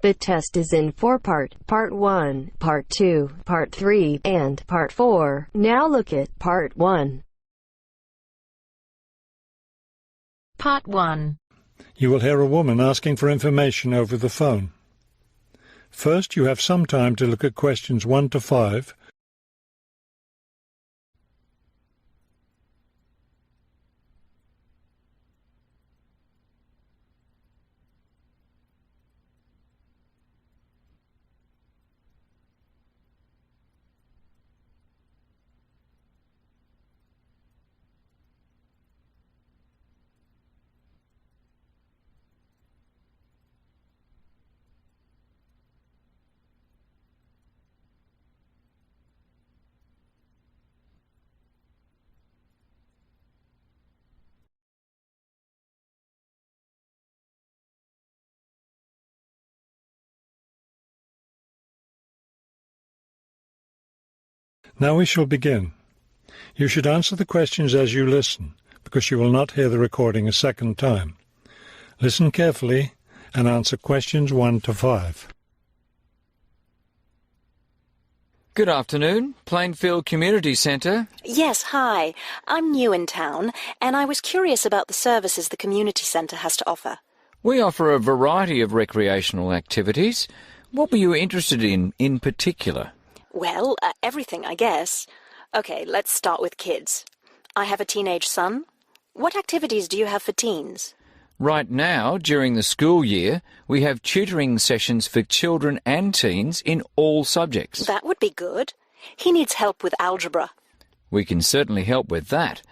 The test is in four-part, Part 1, Part 2, Part 3, and Part 4. Now look at Part 1. Part 1. You will hear a woman asking for information over the phone. First, you have some time to look at questions 1 to 5. Now we shall begin. You should answer the questions as you listen, because you will not hear the recording a second time. Listen carefully and answer questions 1 to 5. Good afternoon, Plainfield Community Centre. Yes, hi. I'm new in town, and I was curious about the services the community centre has to offer. We offer a variety of recreational activities. What were you interested in particular? Well, everything, I guess. Okay, let's start with kids. I have a teenage son. What activities do you have for teens? Right now, during the school year, we have tutoring sessions for children and teens in all subjects. That would be good. He needs help with algebra. We can certainly help with that.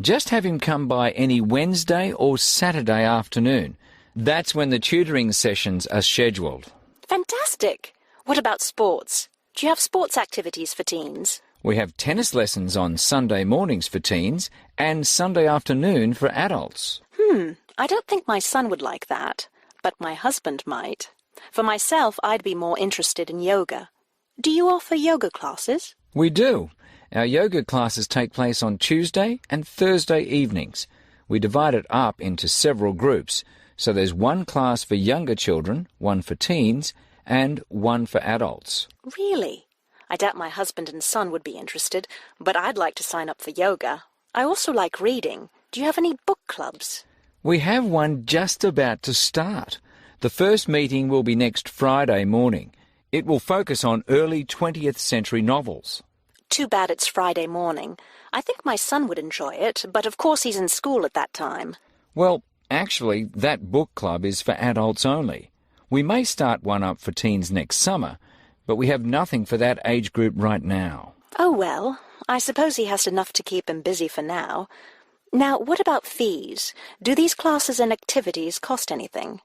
Just have him come by any Wednesday or Saturday afternoon. That's when the tutoring sessions are scheduled. Fantastic! What about sports? Do you have sports activities for teens? We have tennis lessons on Sunday mornings for teens and Sunday afternoon for adults. I don't think my son would like that, but my husband might. For myself, I'd be more interested in yoga. Do you offer yoga classes? We do. Our yoga classes take place on Tuesday and Thursday evenings. We divide it up into several groups, so there's one class for younger children, one for teens, and one for adults. Really? I doubt my husband and son would be interested, but I'd like to sign up for yoga. I also like reading. Do you have any book clubs? We have one just about to start. The first meeting will be next Friday morning. It will focus on early 20th century novels. Too bad it's Friday morning. I think my son would enjoy it, but of course he's in school at that time. Well, actually, that book club is for adults only. We may start one up for teens next summer, but we have nothing for that age group right now. Oh well, I suppose he has enough to keep him busy for now. Now, what about fees? Do these classes and activities cost anything?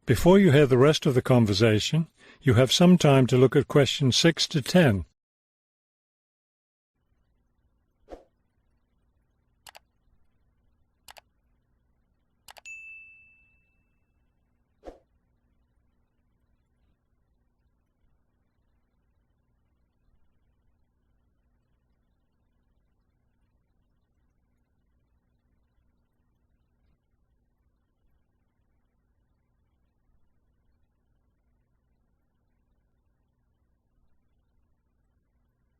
Before you hear the rest of the conversation, you have some time to look at questions 6 to 10.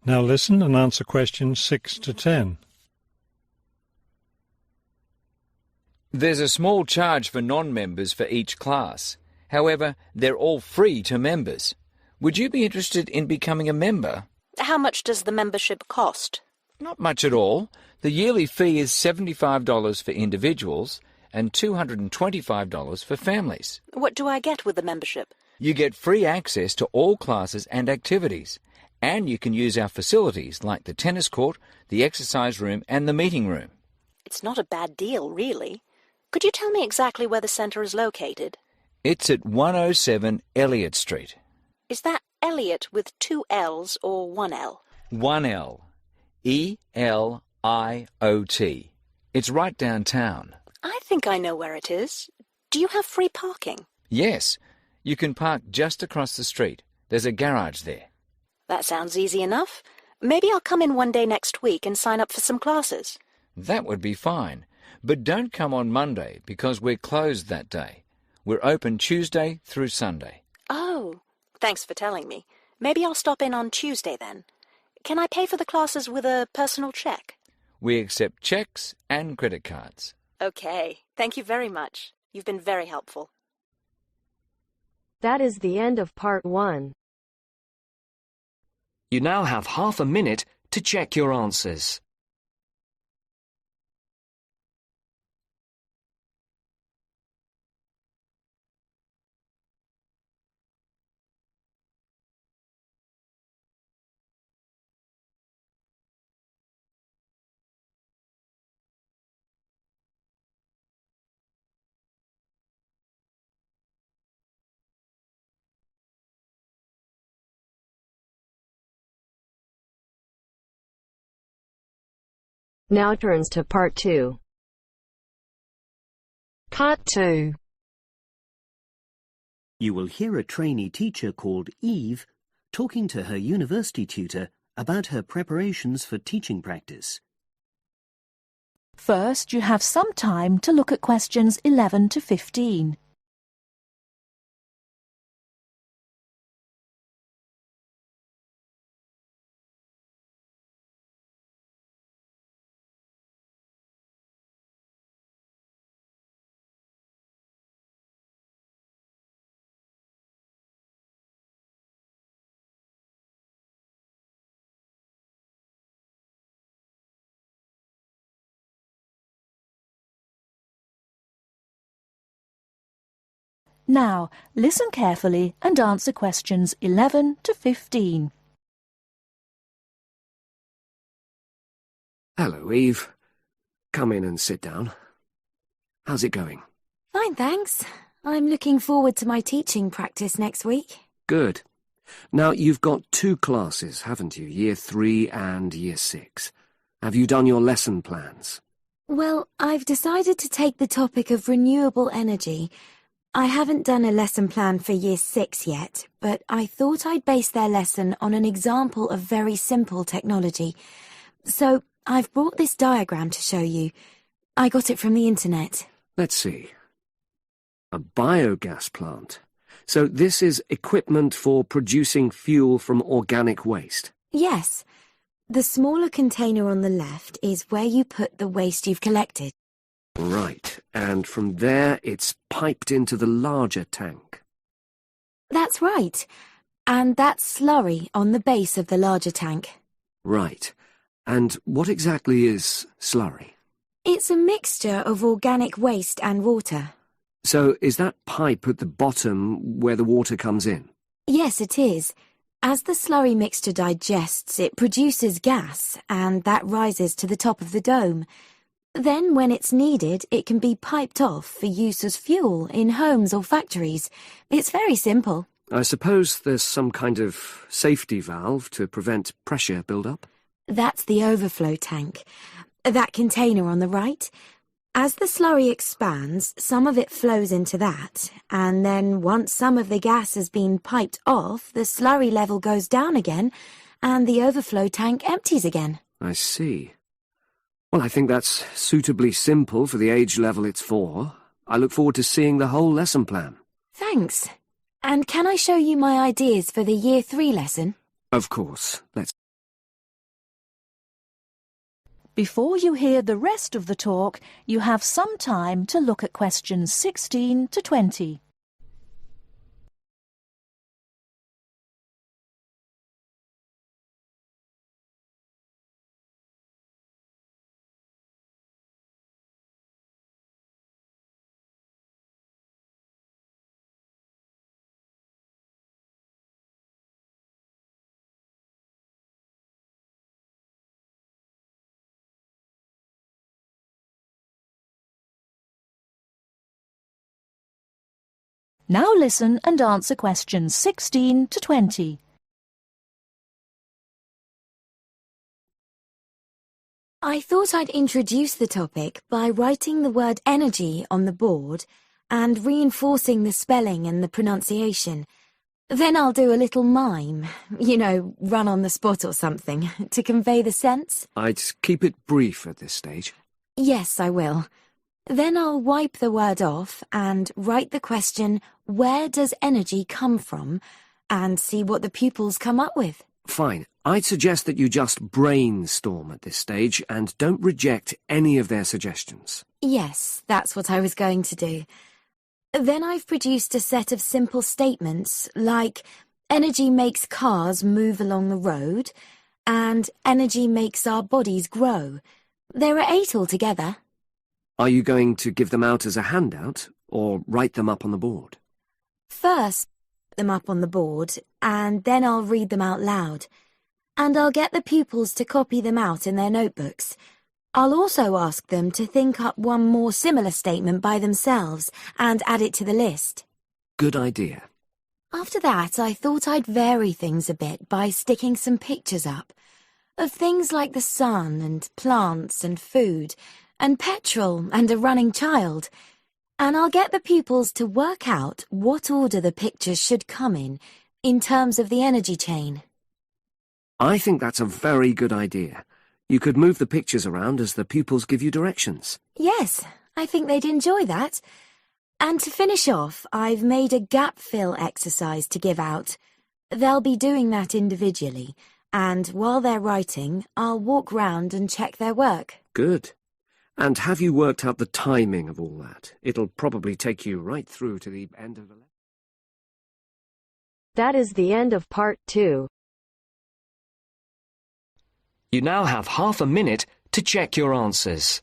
Now listen and answer questions 6 to 10. There's a small charge for non-members for each class. However, they're all free to members. Would you be interested in becoming a member? How much does the membership cost? Not much at all. The yearly fee is $75 for individuals and $225 for families. What do I get with the membership? You get free access to all classes and activities, and you can use our facilities like the tennis court, the exercise room and the meeting room. It's not a bad deal, really. Could you tell me exactly where the centre is located? It's at 107 Elliott Street. Is that Elliott with 2 L's or 1 L? 1 L. E-L-I-O-T. It's right downtown. I think I know where it is. Do you have free parking? Yes. You can park just across the street. There's a garage there. That sounds easy enough. Maybe I'll come in one day next week and sign up for some classes. That would be fine. But don't come on Monday because we're closed that day. We're open Tuesday through Sunday. Oh, thanks for telling me. Maybe I'll stop in on Tuesday then. Can I pay for the classes with a personal cheque? We accept cheques and credit cards. Okay, thank you very much. You've been very helpful. That is the end of part 1. You now have half a minute to check your answers. Now turns to part 2. Part 2. You will hear a trainee teacher called Eve talking to her university tutor about her preparations for teaching practice. First, you have some time to look at questions 11 to 15. Now, listen carefully and answer questions 11 to 15. Hello, Eve. Come in and sit down. How's it going? Fine, thanks. I'm looking forward to my teaching practice next week. Good. Now, you've got 2 classes, haven't you? Year 3 and Year 6. Have you done your lesson plans? Well, I've decided to take the topic of renewable energy. I haven't done a lesson plan for Year 6 yet, but I thought I'd base their lesson on an example of very simple technology. So, I've brought this diagram to show you. I got it from the internet. Let's see. A biogas plant. So this is equipment for producing fuel from organic waste? Yes. The smaller container on the left is where you put the waste you've collected. Right, and from there it's piped into the larger tank. That's right. And that's slurry on the base of the larger tank. Right. And what exactly is slurry? It's a mixture of organic waste and water. So is that pipe at the bottom where the water comes in? Yes, it is. As the slurry mixture digests, it produces gas, and that rises to the top of the dome. Then, when it's needed, it can be piped off for use as fuel in homes or factories. It's very simple. I suppose there's some kind of safety valve to prevent pressure build-up? That's the overflow tank. That container on the right. As the slurry expands, some of it flows into that, and then once some of the gas has been piped off, the slurry level goes down again, and the overflow tank empties again. I see. Well, I think that's suitably simple for the age level it's for. I look forward to seeing the whole lesson plan. Thanks. And can I show you my ideas for the Year 3 lesson? Of course. Let's... Before you hear the rest of the talk, you have some time to look at questions 16 to 20. Now listen and answer questions 16 to 20. I thought I'd introduce the topic by writing the word energy on the board and reinforcing the spelling and the pronunciation. Then I'll do a little mime, run on the spot or something, to convey the sense. I'd keep it brief at this stage. Yes, I will. Then I'll wipe the word off and write the question, where does energy come from? And see what the pupils come up with. Fine. I'd suggest that you just brainstorm at this stage and don't reject any of their suggestions. Yes, that's what I was going to do. Then I've produced a set of simple statements like, energy makes cars move along the road, and energy makes our bodies grow. There are 8 altogether. Are you going to give them out as a handout or write them up on the board? First, them up on the board, and then I'll read them out loud. And I'll get the pupils to copy them out in their notebooks. I'll also ask them to think up one more similar statement by themselves and add it to the list. Good idea. After that, I thought I'd vary things a bit by sticking some pictures up of things like the sun and plants and food and petrol and a running child. And I'll get the pupils to work out what order the pictures should come in terms of the energy chain. I think that's a very good idea. You could move the pictures around as the pupils give you directions. Yes, I think they'd enjoy that. And to finish off, I've made a gap fill exercise to give out. They'll be doing that individually, and while they're writing, I'll walk round and check their work. Good. And have you worked out the timing of all that? It'll probably take you right through to the end of the lesson. That is the end of part 2. You now have half a minute to check your answers.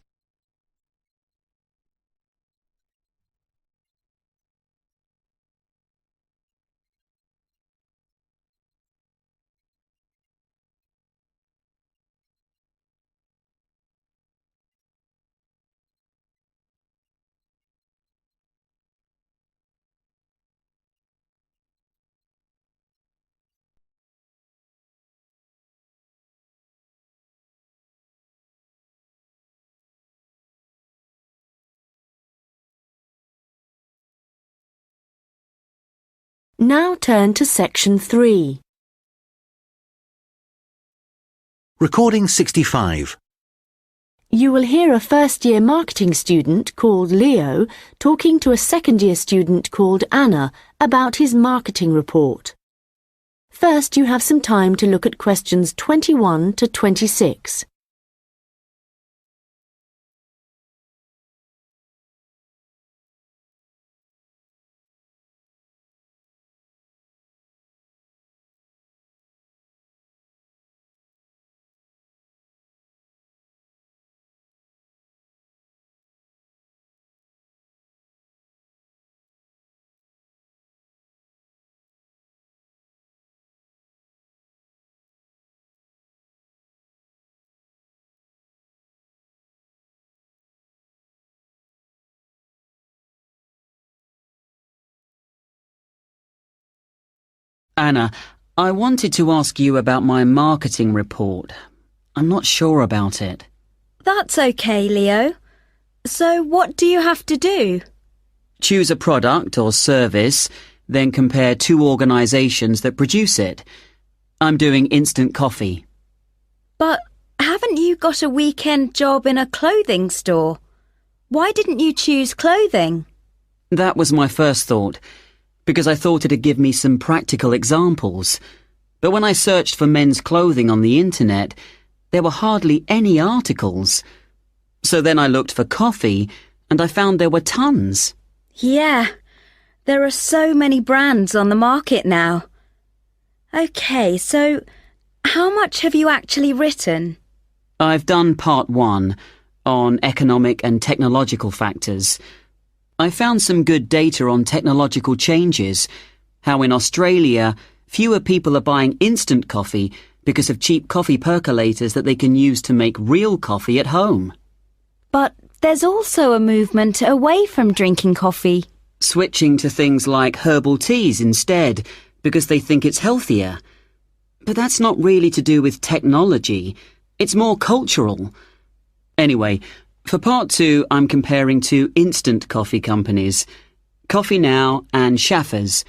Now turn to section 3. Recording 65. You will hear a first-year marketing student called Leo talking to a second-year student called Anna about his marketing report. First, you have some time to look at questions 21 to 26. Anna, I wanted to ask you about my marketing report. I'm not sure about it. That's okay, Leo. So what do you have to do? Choose a product or service, then compare 2 organisations that produce it. I'm doing instant coffee. But haven't you got a weekend job in a clothing store? Why didn't you choose clothing? That was my first thought, because I thought it'd give me some practical examples. But when I searched for men's clothing on the internet, there were hardly any articles. So then I looked for coffee, and I found there were tons. Yeah, there are so many brands on the market now. OK, so how much have you actually written? I've done part 1 on economic and technological factors. I found some good data on technological changes, how in Australia fewer people are buying instant coffee because of cheap coffee percolators that they can use to make real coffee at home. But there's also a movement away from drinking coffee. Switching to things like herbal teas instead because they think it's healthier. But that's not really to do with technology. It's more cultural. Anyway, for part 2, I'm comparing 2 instant coffee companies, Coffee Now and Schaffers,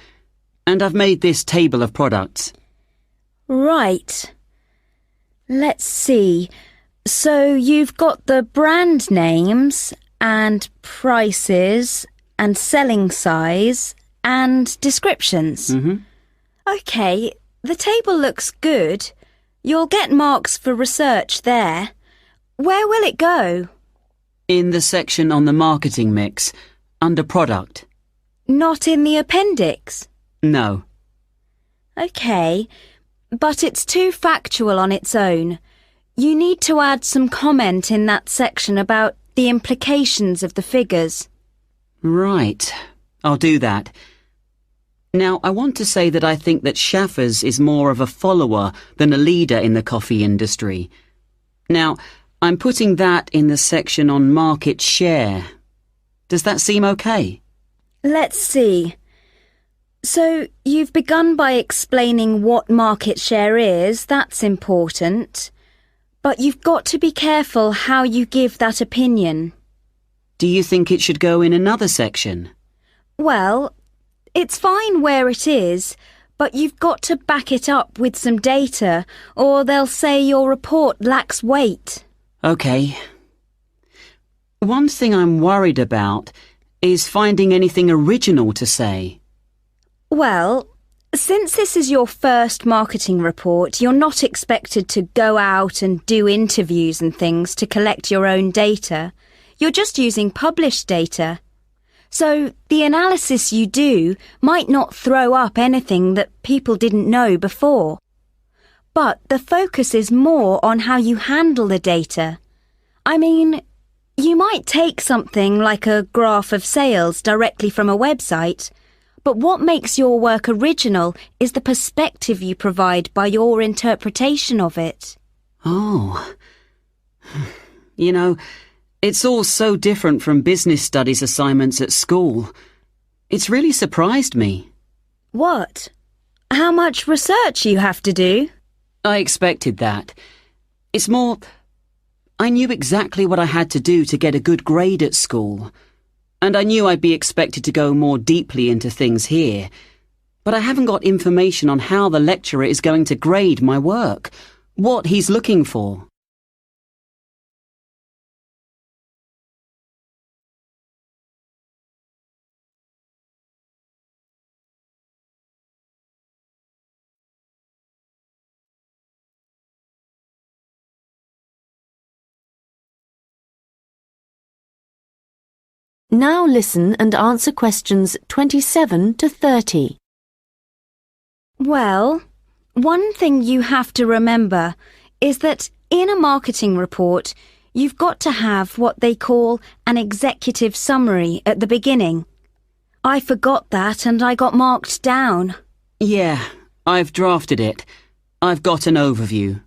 and I've made this table of products. Right. Let's see. So you've got the brand names and prices and selling size and descriptions. OK, the table looks good. You'll get marks for research there. Where will it go? In the section on the marketing mix, under product. Not in the appendix? No. OK, but it's too factual on its own. You need to add some comment in that section about the implications of the figures. Right. I'll do that. Now, I want to say that I think that Schaffers is more of a follower than a leader in the coffee industry. Now, I'm putting that in the section on market share. Does that seem okay? Let's see. So, you've begun by explaining what market share is. That's important. But you've got to be careful how you give that opinion. Do you think it should go in another section? Well, it's fine where it is, but you've got to back it up with some data, or they'll say your report lacks weight. OK. One thing I'm worried about is finding anything original to say. Well, since this is your first marketing report, you're not expected to go out and do interviews and things to collect your own data. You're just using published data. So the analysis you do might not throw up anything that people didn't know before. But the focus is more on how you handle the data. I mean, you might take something like a graph of sales directly from a website, but what makes your work original is the perspective you provide by your interpretation of it. Oh. You know, it's all so different from business studies assignments at school. It's really surprised me. What? How much research you have to do? I expected that. It's more, I knew exactly what I had to do to get a good grade at school. And I knew I'd be expected to go more deeply into things here. But I haven't got information on how the lecturer is going to grade my work, what he's looking for. Now listen and answer questions 27 to 30. Well, one thing you have to remember is that in a marketing report, you've got to have what they call an executive summary at the beginning. I forgot that and I got marked down. Yeah, I've drafted it. I've got an overview.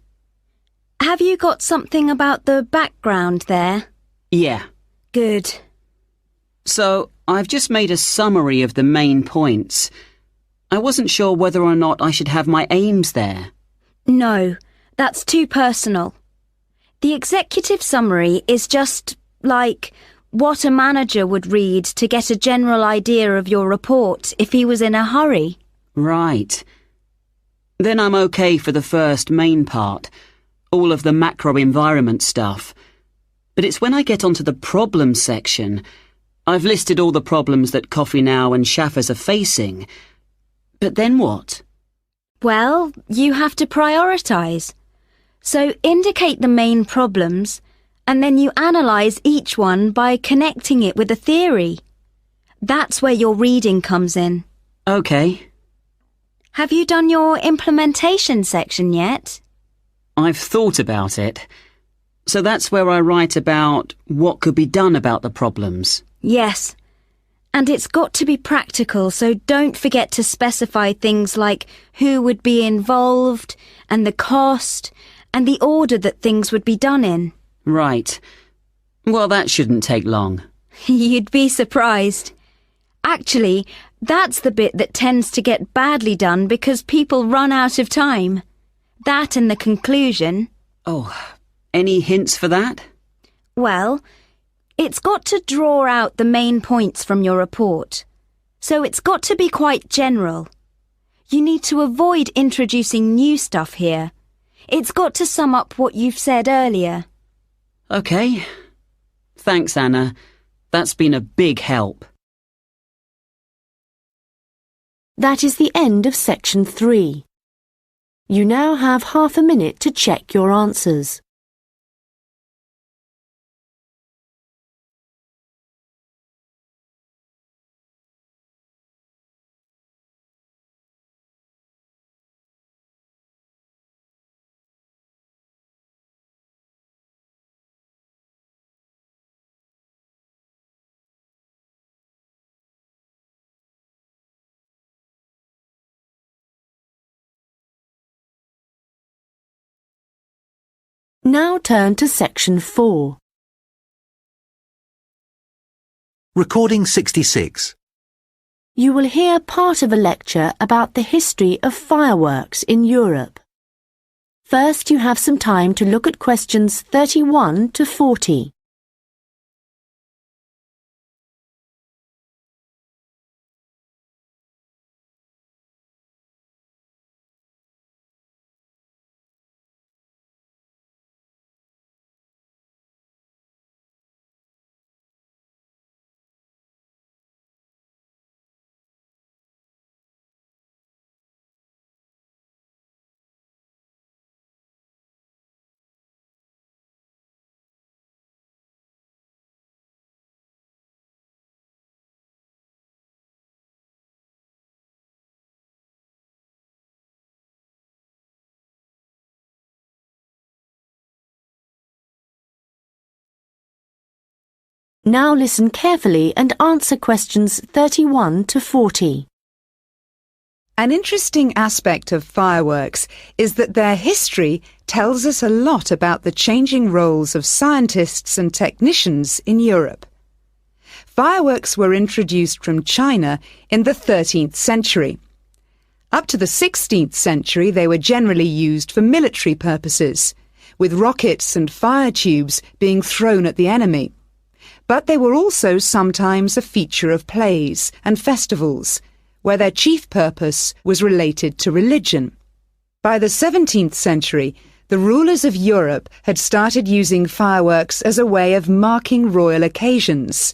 Have you got something about the background there? Yeah. Good. So, I've just made a summary of the main points. I wasn't sure whether or not I should have my aims there. No, that's too personal. The executive summary is just like what a manager would read to get a general idea of your report if he was in a hurry. Right. Then I'm okay for the first main part, all of the macro environment stuff. But it's when I get onto the problem section, I've listed all the problems that Coffee Now and Schaffers are facing. But then what? Well, you have to prioritise. So indicate the main problems, and then you analyse each one by connecting it with a theory. That's where your reading comes in. OK. Have you done your implementation section yet? I've thought about it. So that's where I write about what could be done about the problems. Yes. And it's got to be practical, so don't forget to specify things like who would be involved, and the cost, and the order that things would be done in. Right. Well, that shouldn't take long. You'd be surprised. Actually, that's the bit that tends to get badly done because people run out of time. That and the conclusion. Oh, any hints for that? Well, it's got to draw out the main points from your report. So it's got to be quite general. You need to avoid introducing new stuff here. It's got to sum up what you've said earlier. OK. Thanks, Anna. That's been a big help. That is the end of section 3. You now have half a minute to check your answers. Now turn to section 4. Recording 66. You will hear part of a lecture about the history of fireworks in Europe. First, you have some time to look at questions 31 to 40. Now listen carefully and answer questions 31 to 40. An interesting aspect of fireworks is that their history tells us a lot about the changing roles of scientists and technicians in Europe. Fireworks were introduced from China in the 13th century. Up to the 16th century, they were generally used for military purposes, with rockets and fire tubes being thrown at the enemy. But they were also sometimes a feature of plays and festivals, where their chief purpose was related to religion. By the 17th century, the rulers of Europe had started using fireworks as a way of marking royal occasions.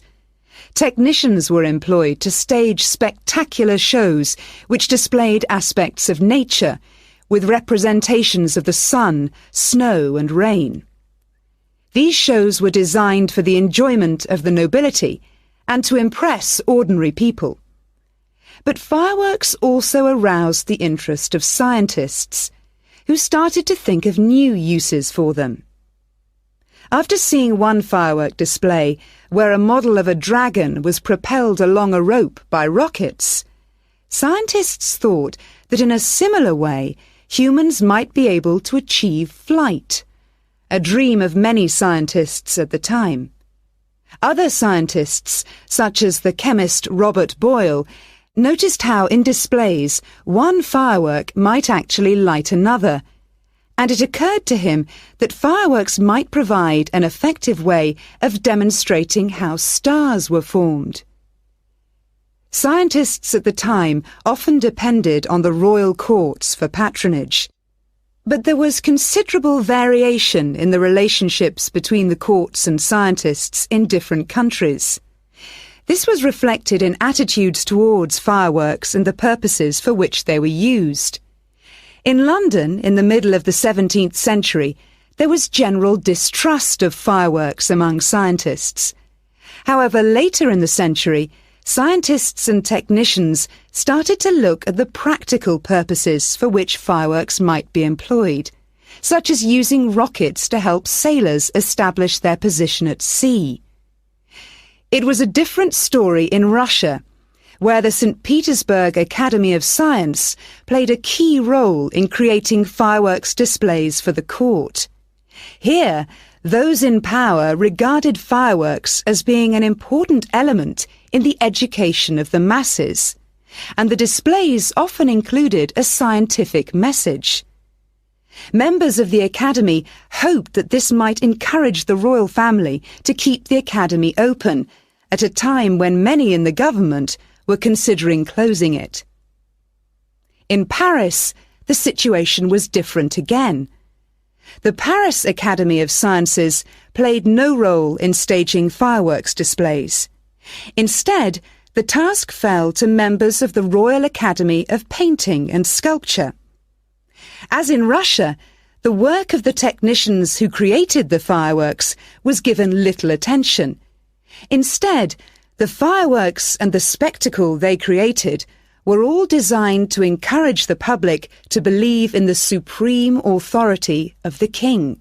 Technicians were employed to stage spectacular shows which displayed aspects of nature, with representations of the sun, snow and rain. These shows were designed for the enjoyment of the nobility and to impress ordinary people. But fireworks also aroused the interest of scientists, who started to think of new uses for them. After seeing one firework display where a model of a dragon was propelled along a rope by rockets, scientists thought that in a similar way humans might be able to achieve flight, a dream of many scientists at the time. Other scientists, such as the chemist Robert Boyle, noticed how in displays one firework might actually light another, and it occurred to him that fireworks might provide an effective way of demonstrating how stars were formed. Scientists at the time often depended on the royal courts for patronage. But there was considerable variation in the relationships between the courts and scientists in different countries. This was reflected in attitudes towards fireworks and the purposes for which they were used. In London, in the middle of the 17th century, there was general distrust of fireworks among scientists. However, later in the century, scientists and technicians started to look at the practical purposes for which fireworks might be employed, such as using rockets to help sailors establish their position at sea. It was a different story in Russia, where the St. Petersburg Academy of Science played a key role in creating fireworks displays for the court. Here, those in power regarded fireworks as being an important element in the education of the masses, and the displays often included a scientific message. Members of the Academy hoped that this might encourage the royal family to keep the Academy open, at a time when many in the government were considering closing it. In Paris, the situation was different again. The Paris Academy of Sciences played no role in staging fireworks displays. Instead, the task fell to members of the Royal Academy of Painting and Sculpture. As in Russia, the work of the technicians who created the fireworks was given little attention. Instead, the fireworks and the spectacle they created were all designed to encourage the public to believe in the supreme authority of the king.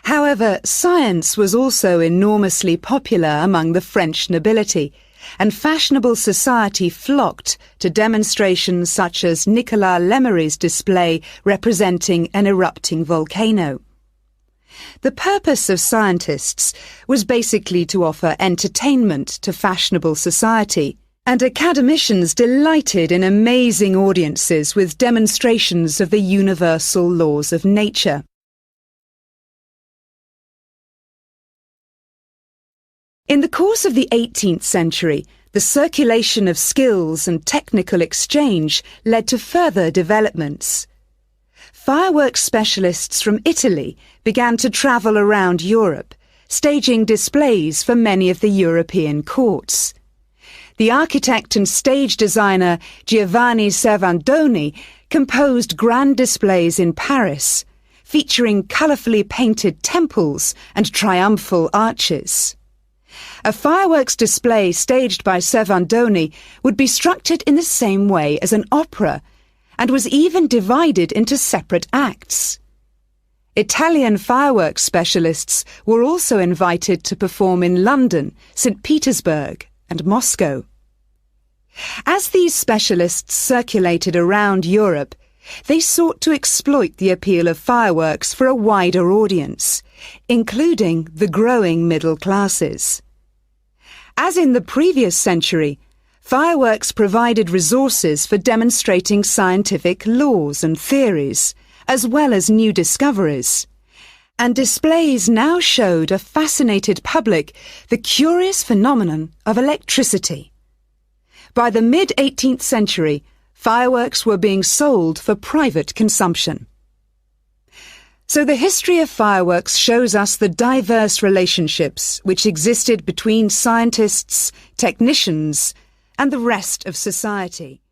However, science was also enormously popular among the French nobility, and fashionable society flocked to demonstrations such as Nicolas Lemery's display representing an erupting volcano. The purpose of scientists was basically to offer entertainment to fashionable society, and academicians delighted in amazing audiences with demonstrations of the universal laws of nature. In the course of the 18th century, the circulation of skills and technical exchange led to further developments. Fireworks specialists from Italy began to travel around Europe, staging displays for many of the European courts. The architect and stage designer Giovanni Servandoni composed grand displays in Paris, featuring colourfully painted temples and triumphal arches. A fireworks display staged by Servandoni would be structured in the same way as an opera, and was even divided into separate acts. Italian fireworks specialists were also invited to perform in London, St. Petersburg, and Moscow. As these specialists circulated around Europe, they sought to exploit the appeal of fireworks for a wider audience, including the growing middle classes. As in the previous century, fireworks provided resources for demonstrating scientific laws and theories, as well as new discoveries. And displays now showed a fascinated public the curious phenomenon of electricity. By the mid-18th century, fireworks were being sold for private consumption. So the history of fireworks shows us the diverse relationships which existed between scientists, technicians, and the rest of society.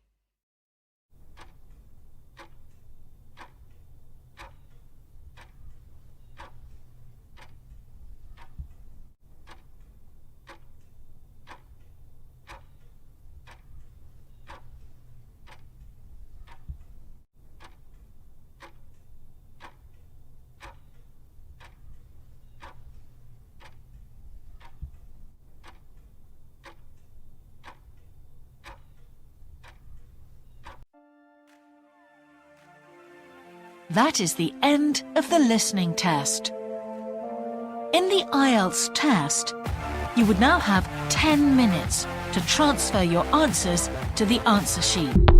That is the end of the listening test. In the Ielts test, you would now have 10 minutes to transfer your answers to the answer sheet.